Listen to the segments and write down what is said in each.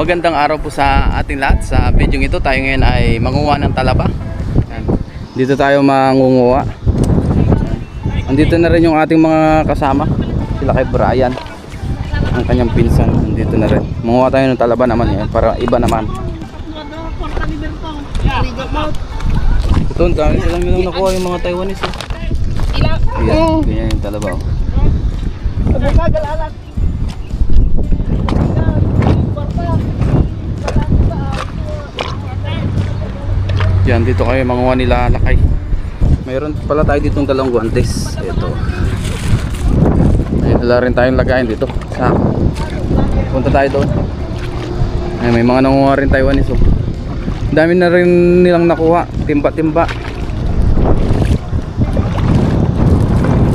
magandang araw po sa ating lahat. Sa video ito tayo ngayon ay mangunguha ng talaba. Dito tayo mangunguha. Andito na rin yung ating mga kasama. Sila kay Brian, ang kanyang pinsan. Andito na rin. Mangunguha tayo ng talaba naman yan, para iba naman. Ito, kami lang nilang nakuha yung mga Taiwanese. Ayan, ganyan yung talaba. Yan, dito kayo manguha nila lakay. Mayroon pala tayo ditong dalawang guantes. Ito. May dala rin tayong lagayin dito. Sako. Punta tayo doon. Ay, may mga nanguha rin Taiwanese. Oh. Dami na rin nilang nakuha. Timba-timba.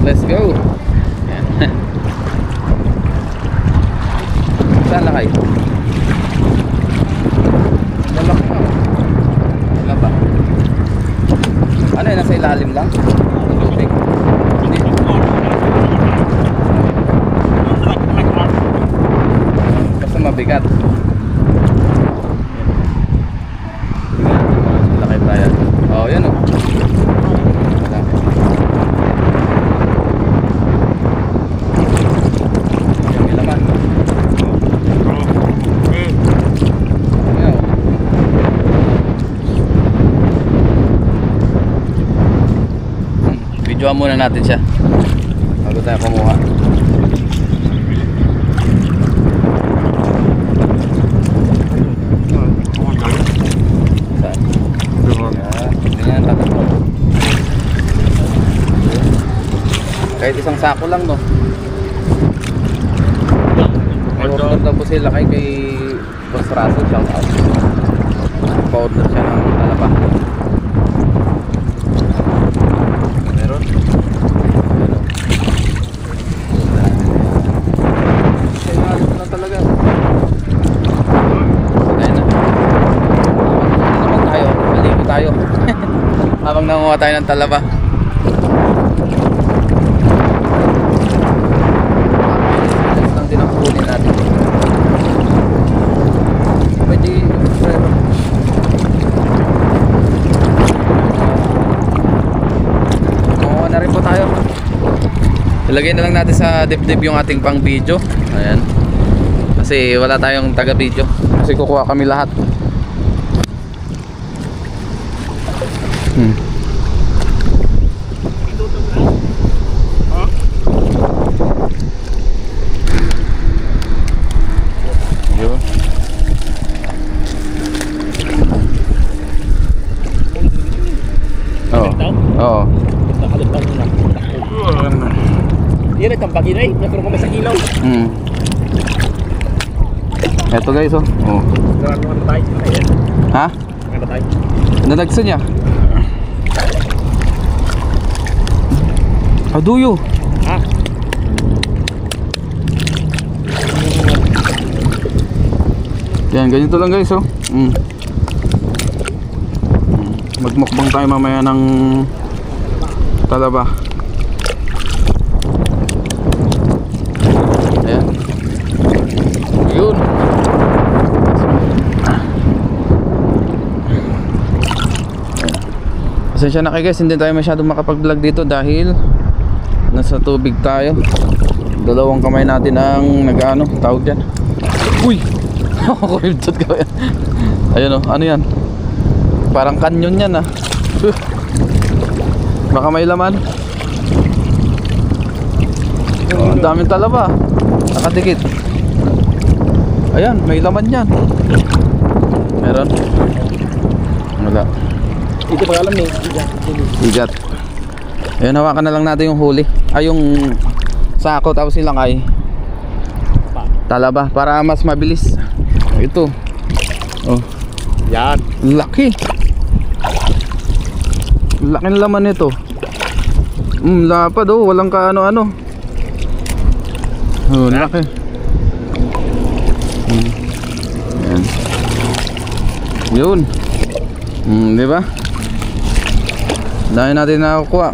Let's go. Saan lakay? Lalaki na. Wala ba? Ano yun? Nasa ilalim lang? Tubig? Hindi. Basta mabigat. Lakay tayo. Oo, yun o. Videoan muna natin siya bago tayo kumuha. Saan? Ganyan tatakbo. Kahit isang sako lang, no? May order daw po sila kay Boss Russell. Shout out. Pa-order siya ng talaba. Habang nanguha tayo ng talaba. Ito lang din ang kunin natin. Pwede nanguha na rin po tayo. Ilagay na lang natin sa dibdib yung ating pang video. Ayan. Kasi wala tayong taga video. Kasi kukuha kami lahat. Yun. Oo. Yan ang tambagin ay, naturo kami sa kilaw. Eto guys, oh. Ha? Nadagsan niya. Aduyo. Ha? Yan, ganito lang guys, oh. Magmukbang tayo mamaya ng talaba. Ayan. Yun. Pasensya na kayo guys, hindi tayo masyadong makapag-vlog dito dahil nasa tubig tayo. Dalawang kamay natin ang nag-ano, tawag dyan. Uy! Kulimtot ko yan. Ayun o, ano yan? Parang kanyon yan ah. Baka may laman. Oh, ang daming talaba. Nakadikit. Ayan, may laman yan. Meron? Wala. Ito pa alam eh. Bigat. Ayun, hawakan na lang natin yung huli. Ay, yung sako tapos nilangay. Talaba para mas mabilis. Ito. Oh. Yan. Laki. Laki ng laman nito. Lapad oh, walang kaano-ano. Oh, laki. Yan. Yun. Di ba? Dahil natin nakukuha.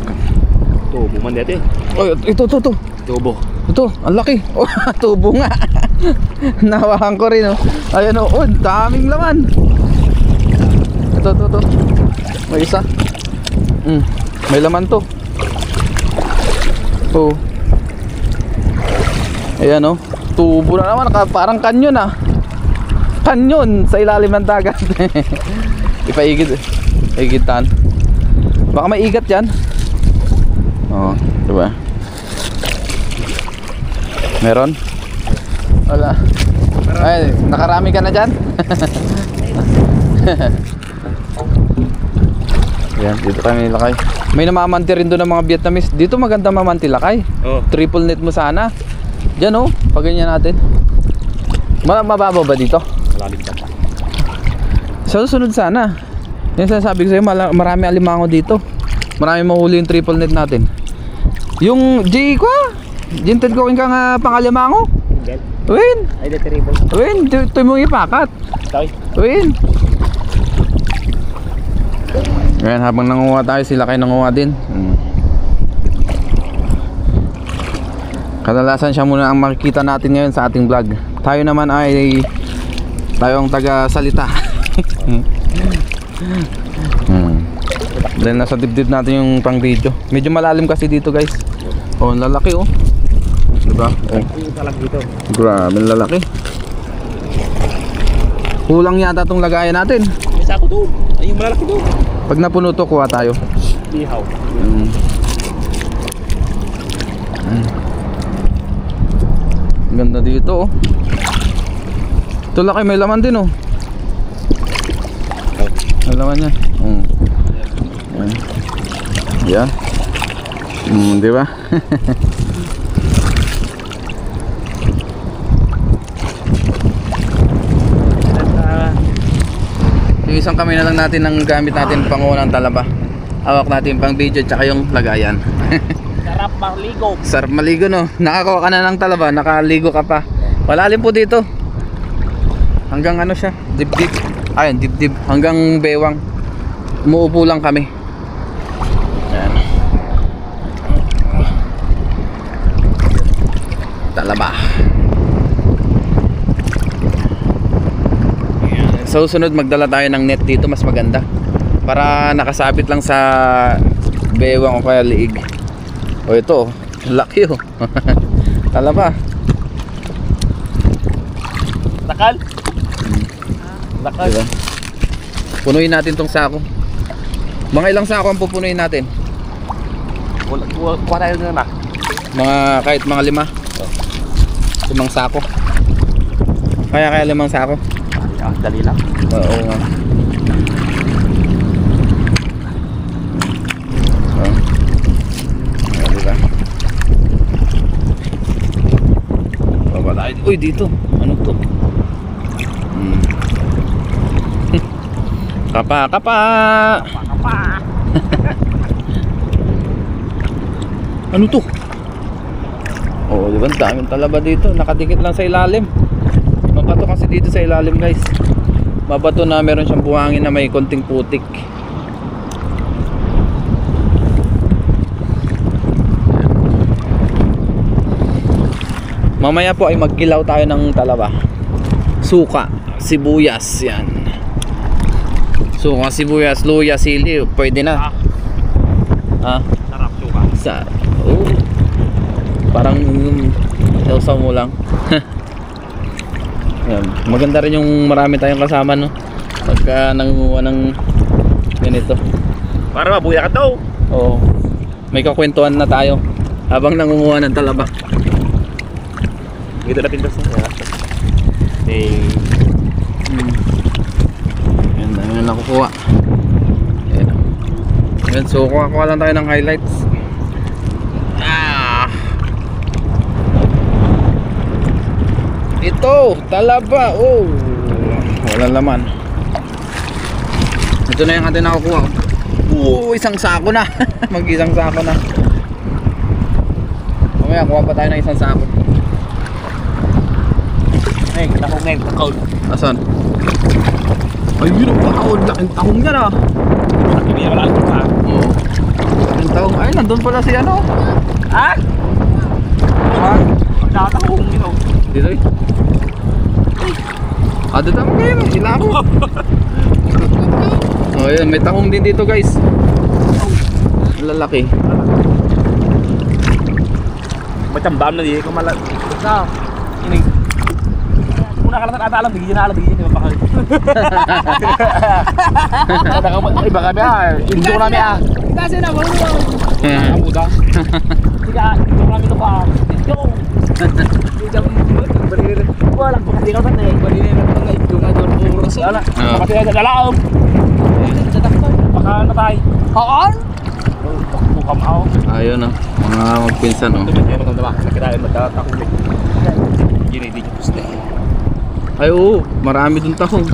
Tubo man dito eh. Oh, ito. Tubo. Ito, ang laki. Oh, tubo nga. Nawakan ko rin oh. Ayan oh, oh, daming laman. Ito. May isa. May laman to. Oh. Ayan oh. Tubo na naman, parang kanyon ah. Kanyon sa ilalim ng dagat. Ipaigit eh. Igitan. Baka may igat yan. Oh, diba? Meron? Wala. Ay, nakarami ka na dyan? Yan, dito kami nilakay. May namamanti rin doon ng mga Vietnamese. Dito maganda mamanti lakay. Oh. Triple net mo sana. Diyan oh, pag ganyan natin. Mababaw ba dito? Malalim pa. Sa susunod sana. Yung sinasabi ko sa'yo, marami alimango dito. Marami mahuli yung triple net natin. Yung G ko, jinted ko ka nga pangalimango. Hindi. Win! Ay, the triple. Win! Ito mong ipakat. Tayo. Win! Ngayon, habang nanguha tayo, sila kayo nanguha din. Kadalasan siya muna ang makikita natin ngayon sa ating vlog. Tayo naman ay tayo ang taga salita. Dahil nasa dibdib natin yung pang video. Medyo malalim kasi dito guys. Oh, lalaki oh. Diba? Oh. Dito. Grabe, lalaki. Kulang yata tong lagayan natin. May sako doon. Ay, yung malalaki doon. Pag napuno to, kuha tayo. Ihaw. Ganda dito oh. Ito laki, may laman din oh. May laman niya. Yan. Di ba? Yung isang kamay na lang natin ang gamit natin panguha ng talaba. Hawak natin pang video tsaka yung lagayan. Sarap maligo. Sarap maligo no. Nakakuha ka na ng talaba, nakaligo ka pa. Malalim po dito. Hanggang ano siya, dibdib. Ayun, dibdib. Hanggang bewang. Umuupo lang kami. Ayan. Talaba. Sa susunod magdala tayo ng net dito, mas maganda. Para nakasabit lang sa bewang o kaya liig. O ito, laki oh. Talaba. Nakal. Nakal. Diba? Punuin natin tong sako. Mga ilang sako ang pupunuin natin? Kuha tayo na. Kahit mga 5. 5 sako. Kaya 5 sako. Ah, dali lang. Oo nga. Diba? Baba tayo. Uy, dito. Ano to? Kapa. Ano to? Oo, diba? Ang daming talaba dito. Nakadikit lang sa ilalim. Mabato kasi dito sa ilalim guys. Mabato na meron siyang buhangin na may konting putik. Mamaya po ay magkilaw tayo ng talaba. Suka, sibuyas, yan. Suka, sibuyas, luya, sili, pwede na. Ha? Sarap suka. Oh. Parang sausaw mo lang. Yan. Maganda rin yung marami tayong kasama no. Pagka nangunguha ng ganito. Para mabuya ka to. Oo. May kakwentuhan na tayo habang nangunguha ng talaba. Dito na pintas na. Yan, dami na nakukuha. Yan, so kuha lang tayo ng highlights. Ito, talaba. Oh, wala laman. Ito na yung atin nakukuha. Isang sako na. Mag-isang sako na. Mamaya kuha pa tayo ng isang sako. Ay, tahong ngayon, tahong. Asan? Ay, yun ang tahong. Laking tahong yan ah. Hindi wala ito pa. Oo. Laking tahong. Ay, nandun pala si ano. Ha? Ha? Nakatahong yun. Dito eh. Ada tama kayo, ilako. Oh, yun, may tahong din dito guys. Lalaki. Macam bam na di ko malat. Sa ini. Una ka lang alam bigyan na alam bigyan di ba? Ada ka iba kami ah. Indo kami ah. Kasi na mo. Kamu dah. Tiga indo kami to pa. Indo. Jam berdiri. Wala ko kasi ka na Berdiri na mga indo na doon puro sa. Wala. Pati ada dalam. Baka natay. Haan? Bukam ako. Ayun oh, mga magpinsan oh. Nakirain magtatakot. Gini di gusto. Ay oo, marami dun tahong.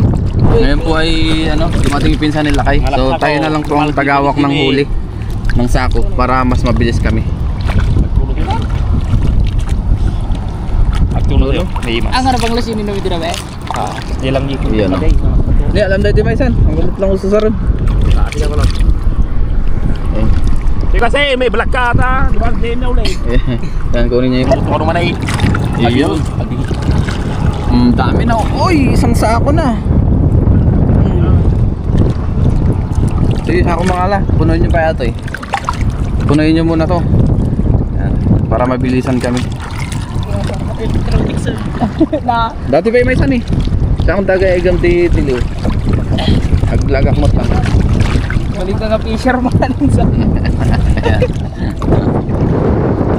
Ngayon po ay ano, dumating yung pinsan nila kay. So tayo na lang po ang tagawak ng huli ng sako para mas mabilis kami. Agtulog yun. May imas. Ang harap ang lasin ni Nawi Dirawe. Di lang dito. Iyan oh. Hindi, alam dahil di may san. Ang gulit lang uso sa ron. Tingnan ko lang. Kasi may black ka ata. Di ba? Di na ulit. Yan, kunin niya yung... Kung ano man ay. Ayun. Dami na. Uy, isang sako na. Sige, ako mangala. Punuin nyo pa yato eh. Punuin nyo muna to. Yan, para mabilisan kami. Na. Dati pa yung may san eh. Siya akong taga-egang tiliw. Aglagak mo lang. Balik ka fisherman sa. Ayan.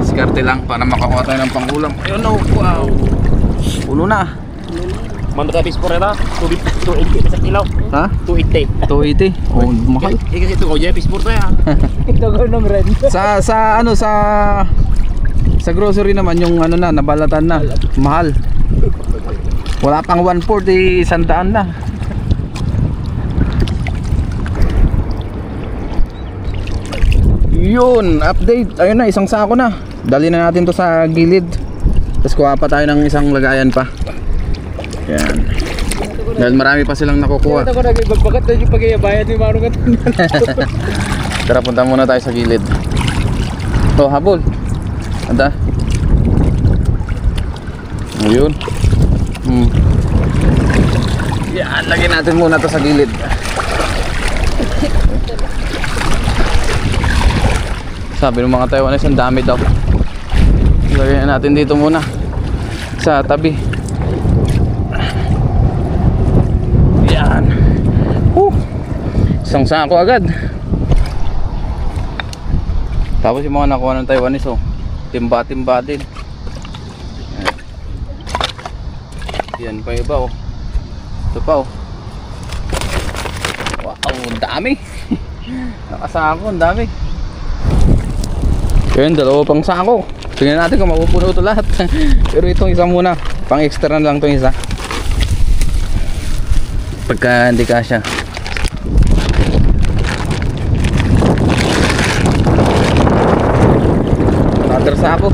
Diskarte lang para makakuha tayo ng pangkulam. Ayun oh, wow. Puno na. Manda ka pispor ito. 280 sa kilaw. Ha? 280. 280. Oh, mahal. Kasi ito ko dyan pispor to yan. Ito ko nung ren. Sa grocery naman yung ano na nabalatan na. Mahal. Wala pang 140, 100 na. Yun, update. Ayun na, isang sako na. Dali na natin to sa gilid. Tapos kuha pa tayo ng isang lagayan pa. Yan. Dahil marami pa silang nakukuha. Ito ko nag-ibagbagat na yung pag-iabayad ni Marong Katundan. Tara, punta muna tayo sa gilid. Oh, habol. Anda. Ayun. Yan, lagyan natin muna to sa gilid. Sabi ng mga Taiwanese, ang dami daw. Lagyan natin dito muna sa tabi. Yan. Isang sako agad. Tapos yung mga nakuha ng Taiwanese, oh, timba-timba din. Yan pa iba, oh. Ito pa, oh. Wow, dami. Nakasako, ang dami. Yun, dalawa pang sako. Tingnan natin kung mapupuno ito lahat. Pero itong isa muna, pang extra na lang itong isa. Pagka hindi kasya. Another sako.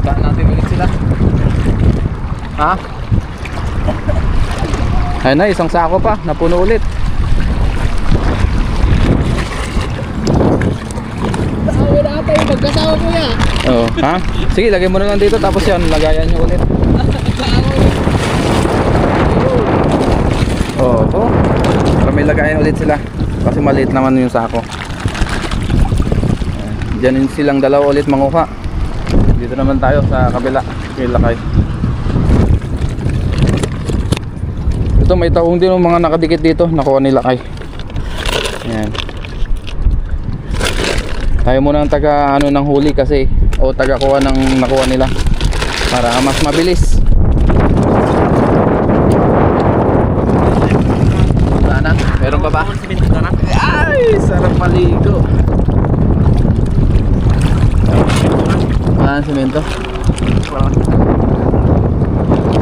Saan natin ulit sila? Ha? Ayun na, isang sako pa, napuno ulit. Wala ata yung magkasawa mo yan. Oo, ha? Sige, lagay mo na lang dito tapos yan, lagayan nyo ulit. Oo, oh, para may lagayan ulit sila. Kasi maliit naman yung sako. Diyan silang dalawa ulit manguha. Dito naman tayo sa kabila, kay Lakay. Ito may taong din yung mga nakadikit dito, nakuha ni Lakay. Ayan. Tayo muna ang taga ano ng huli kasi o taga kuha ng nakuha nila para mas mabilis. Sana, meron pa ba? Ay, sarap maligo. Semento.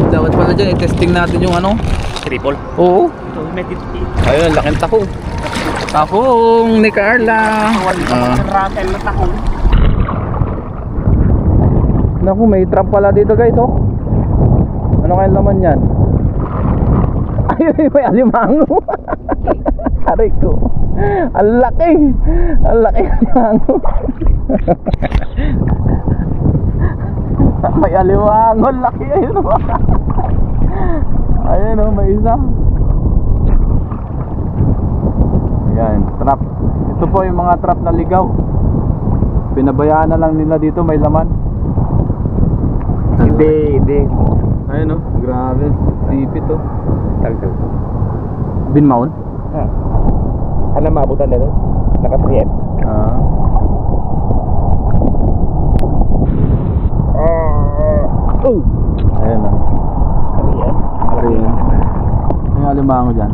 Dapat pala dyan i-testing natin yung ano. Triple. Oo. Ayun, laking tako. Takong ni Carla. Rakel na takong. Naku, may trap pala dito guys, oh. Ano kayang laman yan? Ayun, may alimango. Aray ko. Ang laki. Ang laki alimango. May aliwangon, laki ayun o. Ayun o, may isa. Ayan, trap. Ito po yung mga trap na ligaw. Pinabayaan na lang nila dito, may laman. Hindi. Ayun o, grabe. Sipit o. Tagtag. Binmaon? Ano maabutan nila? Naka-3M. Ayan o. 3M. Yung alimango dyan.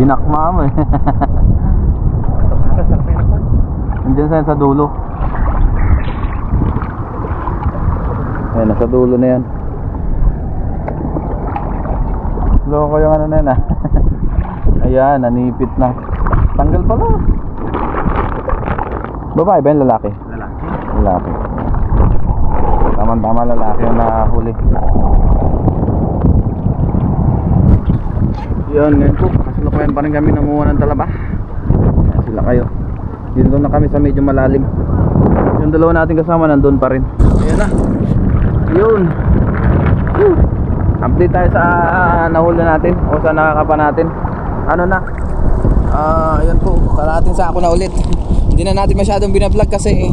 Binakma mo eh. Nandiyan sa dulo. Ayan, nasa dulo na yan. Loko yung ano na yan ah. Ayan, nanipit na. Tanggal pala. Babae ba yung lalaki? Lalaki. Lalaki. Tama-tama lalaki yung nahuli. Yun, ngayon po kasalukuyan pa rin kami nanguha ng talaba. Ayan sila kayo. Dito na kami sa medyo malalim. Yung dalawa natin kasama nandun pa rin. Ayan na. Yun. Woo. Update tayo sa nahuli natin o sa nakakapa natin. Ano na? Ayan po, karating sa ako na ulit. Hindi na natin masyadong binablog kasi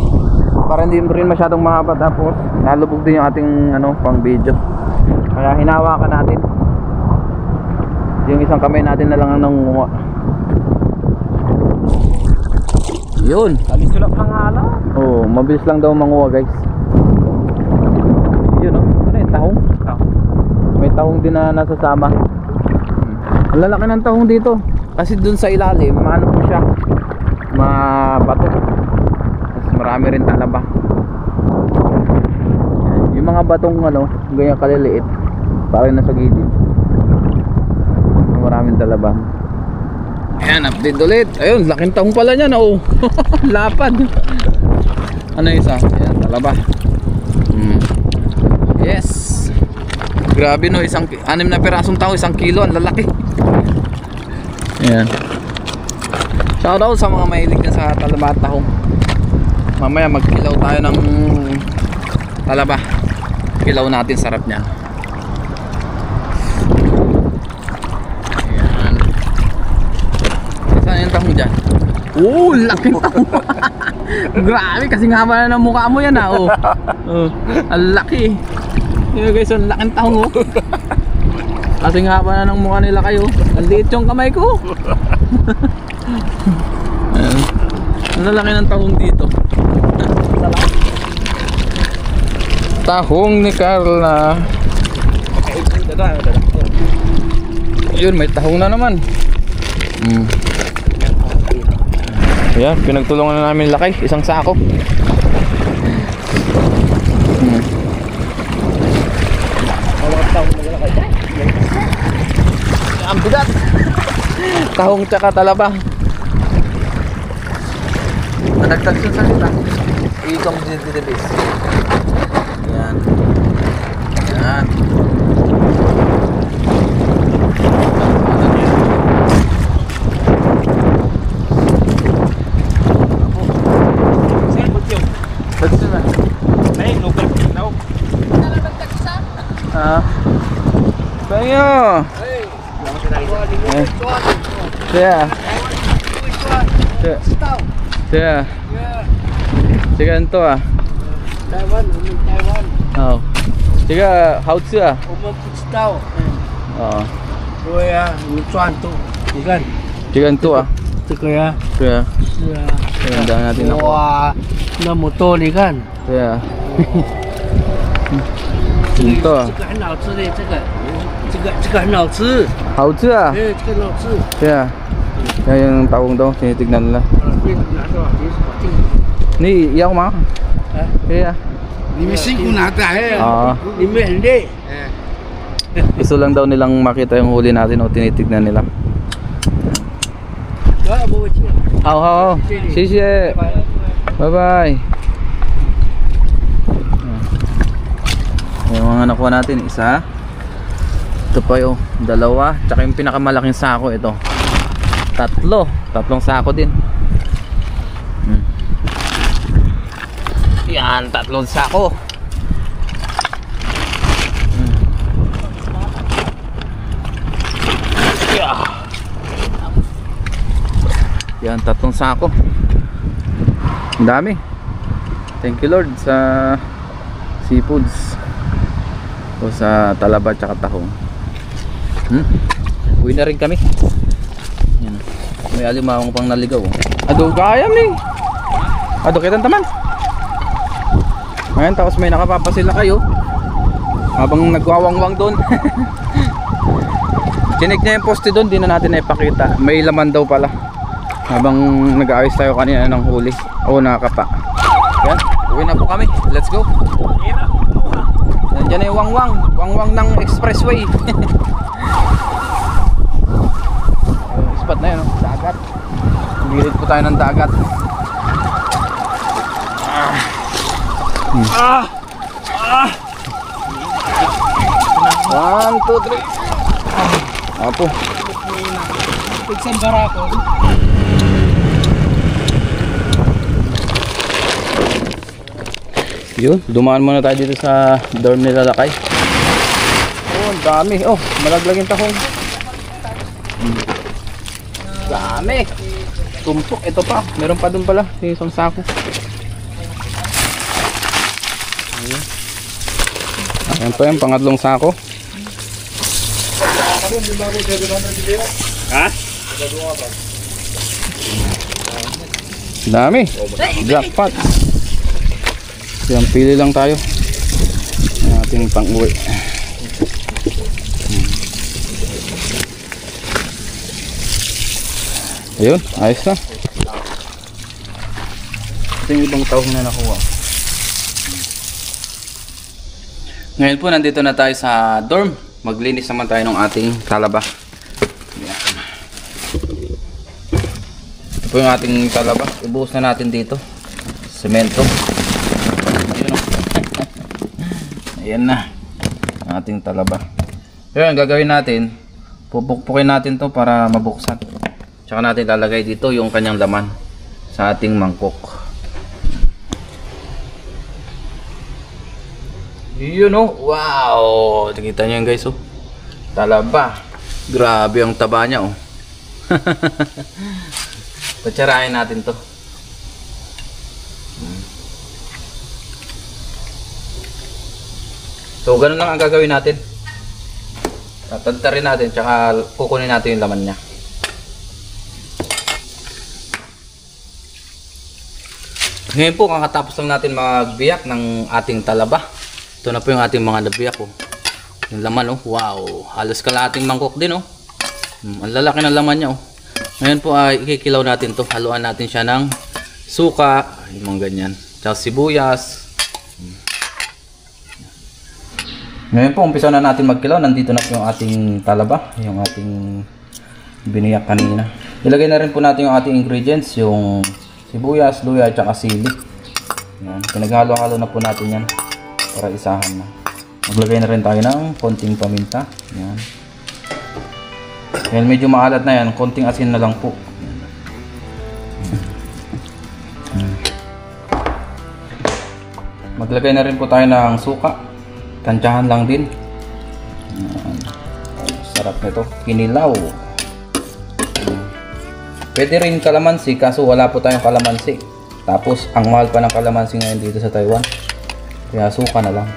para hindi rin masyadong mahaba, tapos nalubog din yung ating pang video. Kaya hinawakan natin. Yung isang kamay natin na lang ang nangunguha. Yun. Kalisulap ng hala. Oh, mabilis lang daw manguha, guys. Yun oh. Ano yung tahong? May tahong din na nasasama. Ang lalaki ng tahong dito. Kasi dun sa ilalim, maano po siya, mabato. Tapos marami rin talaba. Yung mga batong ganyan kaliliit, parang nasa gilid. Maraming talaba. Ayan, update ulit. Ayun, laking tahong pala niya na oh. Lapad. Ano isa? Ayan, talaba. Yes. Grabe no, 6 na pirasong tahong, 1 kilo, ang lalaki. Ayan. Shout out sa mga mahilig na sa talaba at tahong. Mamaya magkilaw tayo ng talaba. Kilaw natin, sarap niyan. Ayan. Saan yung tahong dyan? Oh, laking tahong. Grabe, kasi nga ba na ng mukha mo yan ah. Oh. Ang laki. Yun guys, ang laking tahong oh. Kasing haba na ng mukha nila kayo. Ang liit yung kamay ko. Ang lalaki ng tahong dito. Tahong ni Carla. Yun, may tahong na naman. Ayan, pinagtulungan na namin lakay. 1 sako. Ang bigat. Tahong tsaka talaba. Nadagdag sa salita. Ikong dinidibis. Ayan. Ayan. Bagsin na. Ay, nugal ko daw. Banyo. Yeah. Yeah. Sige, ito ah. Taiwan. Oh. Sige, hao吃啊? 我们不知道。 Oh. 对呀，你赚多，你看 Sige, ito ah. 这个呀， Sige. 是啊。 Ganda natin ako. 哇，那么多，你看。 Sige. Ito ah. 这个很好吃的，这个很好吃。 Hao 吃啊? 哎，这个很好吃。 Sige. Yan yung tahong daw, tinitignan nila. 别拿着，别把这个。 Ni, iyaw ma? Kaya. 你们辛苦拿的，哎， Ah. 你们很累。哎。 Gusto lang daw nilang makita yung huli natin o tinitignan nila. 好，没问题。 Hao, hao. Xie. Bye bye. Yung mga nakuha natin, isa. Ito pa yung 2. Tsaka yung pinakamalaking sako ito. 3. 3 sako din. Yan, 3 sako. Yan, 3 sako. Ang dami. Thank you Lord sa seafoods o sa talaba tsaka tahong. Uwi na rin kami. Yan. May alimawang pang naligaw. Ado kayam ni. Ado kitang taman. Ayan, tapos may nakapapasila kayo habang nagwawangwang doon. Chinik niya yung poste doon, di na natin naipakita. May laman daw pala habang nag-aayos tayo kanina ng huli. O nakakapa. Yan, uwi na po kami. Let's go. Nandiyan na yung wangwang. Wangwang ng expressway. Spot na yun, dagat. Gilid po tayo ng dagat. 1, 2, 3. Apo. Pagsan barako. Yun, dumaan muna tayo dito sa dorm nila Lakay. Oh, ang dami. Oh, malaglaging tahong. Dami. Tumpok. Ito pa. Meron pa dun pala. Yung isang sako. Ayan. Ayan pa yung pangatlong sako. Ha? Dami. Jackpot. Yan, pili lang tayo ng ating pang-uwi. Ayun, ayos na. Ito yung ibang tahong na nakuha. Ngayon po, nandito na tayo sa dorm. Maglinis naman tayo ng ating talaba. Yan. Ito po yung ating talaba. Ibuhos na natin dito. Semento. Ayan na ang ating talaba. Ayan, gagawin natin, pupukpukin natin to para mabuksan. Tsaka natin lalagay dito yung kanyang laman sa ating mangkok. Yun oh, wow, nakita nyo yun guys oh, talaba. Grabe ang taba niya oh. Tatsarahin natin to. So ganun lang ang gagawin natin. Tatadtarin natin tsaka kukunin natin yung laman niya. Ngayon po kakatapos lang natin magbiyak ng ating talaba. Ito na po yung ating mga nabiyak oh. Yung laman oh, wow. Halos kalahating mangkok din oh. Ang lalaki ng laman niya oh. Ngayon po ay ikikilaw natin to. Haluan natin siya ng suka, yung mga ganyan. Tsaka sibuyas. Ngayon po, umpisa na natin magkilaw. Nandito na po yung ating talaba, yung ating biniyak kanina. Ilagay na rin po natin yung ating ingredients, yung sibuyas, luya, at saka sili. Yan. Pinaghalo-halo na po natin yan para isahan na. Maglagay na rin tayo ng konting paminta. Yan. Yan, medyo maalat na yan. Konting asin na lang po. Maglagay na rin po tayo ng suka. Tansyahan lang din. Sarap nito. Kinilaw. Pwede rin kalamansi kaso wala po tayong kalamansi. Tapos ang mahal pa ng kalamansi ngayon dito sa Taiwan. Kaya suka na lang.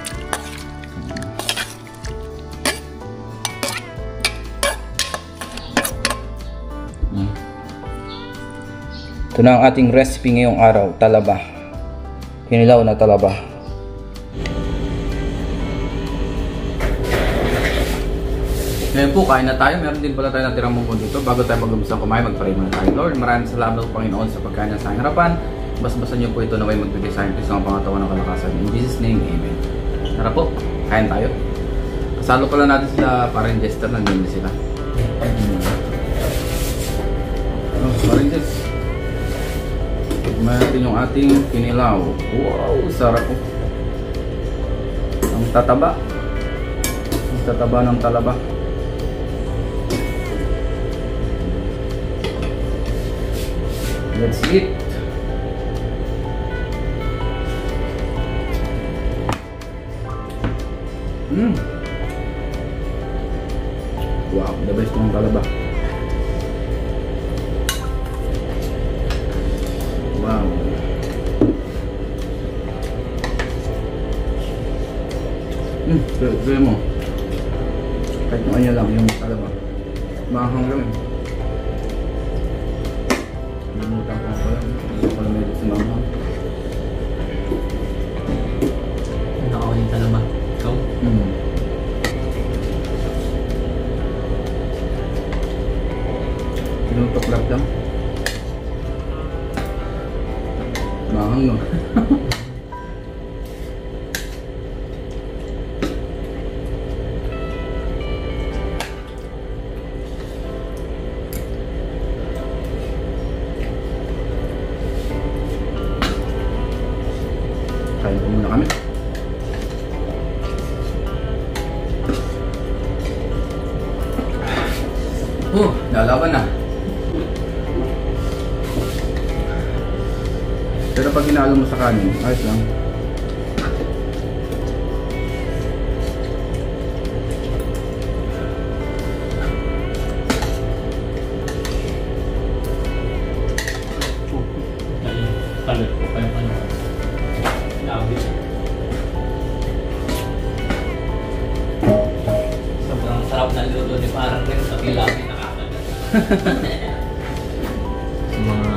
Ito na ang ating recipe ngayong araw. Talaba. Kinilaw na talaba. Ngayon po, kain na tayo. Meron din pala tayo natirang mungkon dito. Bago tayo mag-umpisa kumain, mag-pray muna tayo. Lord, maraming salamat po Panginoon sa pagkain na sa aking harapan. Bas-basan niyo po ito na may magbigay sa akin. Please ang pangatawan ng kalakasan. In Jesus' name, Amen. Tara po, kain tayo. Kasalo pala natin sila parang Jester. Nandiyan din sila. Parang Jester. Tignan natin yung ating kinilaw. Wow, sarap po. Ang tataba. Ang tataba ng talaba. Let's eat. Wow, the best ng talaba. Gawin mo. Kahit mo kanya lang yung kalama. Mahang lang eh. Limutan ko pala. Hindi ko pala medyo sumamang. Nakakaw yung talama. Ikaw? Tinutuklap lang. Mahang no. Kain ko muna kami. Lalaban na. Pero pag hinalo mo sa kanin, ayos lang. Palit ko pa yung ano. Labi. Sobrang sarap na luto ni parang rin sa kilabi nakakagat. Mga